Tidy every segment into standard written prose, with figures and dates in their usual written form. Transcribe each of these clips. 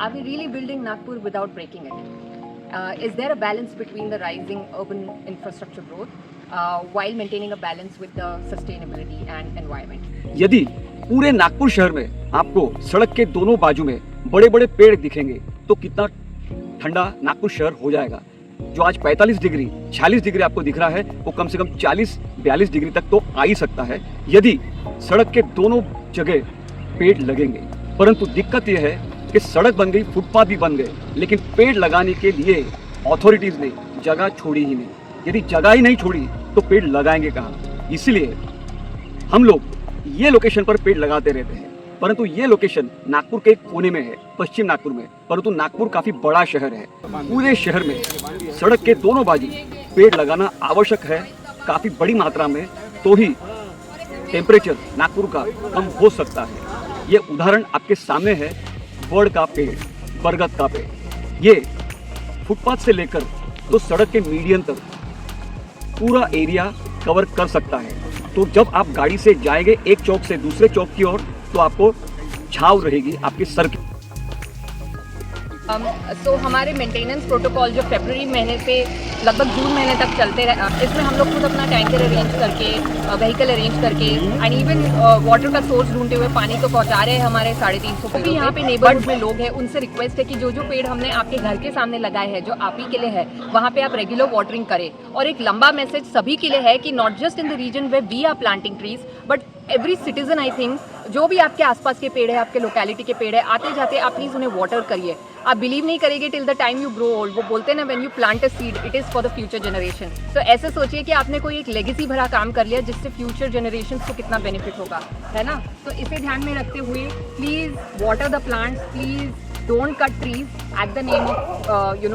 are we really building Nagpur without breaking it? Is there a balance between the rising urban infrastructure growth while maintaining a balance with the sustainability and environment? यदि पूरे नागपुर शहर में आपको सड़क के दोनों बाजू में बड़े बड़े पेड़ दिखेंगे तो कितना ठंडा नागपुर शहर हो जाएगा। जो आज 45 डिग्री 46 डिग्री आपको दिख रहा है वो कम से कम 40-42 डिग्री तक तो आ ही सकता है यदि सड़क के दोनों जगह पेड़ लगेंगे। परंतु दिक्कत यह है कि सड़क बन गई, फुटपाथ भी बन गए, लेकिन पेड़ लगाने के लिए अथॉरिटीज ने जगह छोड़ी ही नहीं। यदि जगह ही नहीं छोड़ी तो पेड़ लगाएंगे कहाँ? इसलिए हम लोग ये लोकेशन पर पेड़ लगाते रहते हैं, परंतु ये लोकेशन नागपुर के एक कोने में है, पश्चिम नागपुर में। परंतु नागपुर काफी बड़ा शहर है, पूरे शहर में सड़क के दोनों बाजू पेड़ लगाना आवश्यक है काफी बड़ी मात्रा में, तो ही टेम्परेचर नागपुर का कम हो सकता है। ये उदाहरण आपके सामने है, बड़ का पेड़, बरगद का पेड़। ये फुटपाथ से लेकर तो सड़क के मीडियन तक पूरा एरिया कवर कर सकता है। तो जब आप गाड़ी से जाएंगे एक चौक से दूसरे चौक की ओर तो आपको छांव रहेगी आपके सर की। तो हमारे मेंटेनेंस प्रोटोकॉल जो फरवरी महीने से लगभग जून महीने तक चलते रहे, इसमें हम लोग खुद अपना टैंकर अरेंज करके, व्हीकल अरेंज करके एंड इवन वाटर का सोर्स ढूंढते हुए पानी तो पहुंचा रहे हैं हमारे 350 पेड़ों। यहाँ पे नेबरहुड में लोग हैं, उनसे रिक्वेस्ट है कि जो जो पेड़ हमने आपके घर के सामने लगाए हैं, जो आप ही के लिए है, वहाँ पे आप रेगुलर वाटरिंग करें। और एक लंबा मैसेज सभी के लिए है कि not just in the region way we are planting trees but every citizen. I think जो भी आपके आसपास के पेड़ है, आपके लोकेलिटी के पेड़ है, आते जाते आप प्लीज उन्हें वाटर करिए। आप बिलीव नहीं करेंगे till the time you grow old. वो बोलते हैं ना, when you plant a seed it is for the future generation. तो ऐसे सोचिए कि आपने कोई एक लेगेसी भरा काम कर लिया जिससे फ्यूचर जनरेशन को कितना बेनिफिट होगा, है ना। तो इसे ध्यान में रखते हुए please water the plants, please don't cut trees at the name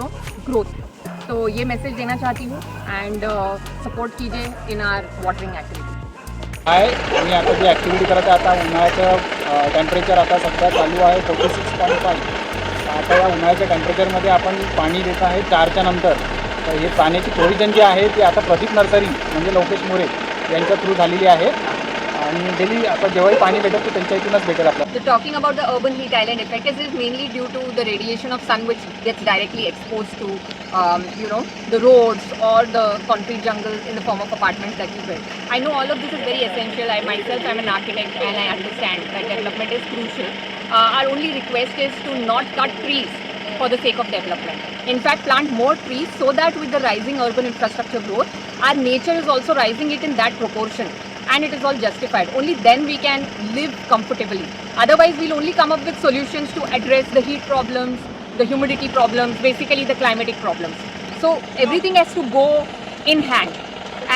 of growth. तो ये मैसेज देना चाहती हूँ एंड सपोर्ट कीजिए इन आर वाटरिंग एक्टिविटी। मी आता जी ॲक्टिव्हिटी करत आहे, आता उन्हाळ्याचं टेम्परेचर आता सध्या चालू आहे 46.5. आता या उन्हाळ्याच्या टेम्परेचरमध्ये आपण पाणी देत आहे 4च्या नंतर. तर हे पाण्याची प्रोव्हिजन जी आहे ती आता प्रदीप नर्सरी म्हणजे लोकेश मोरे यांच्या थ्रू झालेली आहे आणि डेली आता जेव्हाही पाणी भेटेल तो त्यांच्या इथूनच भेटेल आपल्याला. So talking about the urban heat island effect, this is mainly due to the radiation of sun which gets directly exposed to the roads or the concrete jungle in the form of apartments that you build. I know all of this is very essential. I myself am an architect and I understand that development is crucial. Our only request is to not cut trees for the sake of development. In fact, plant more trees so that with the rising urban infrastructure growth, our nature is also rising it in that proportion. And it is all justified. Only then we can live comfortably. Otherwise, we'll only come up with solutions to address the heat problems, the humidity problems, basically the climatic problems. So everything has to go in hand.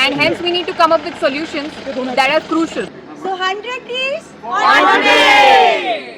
And hence we need to come up with solutions that are crucial. So 100 trees? 100!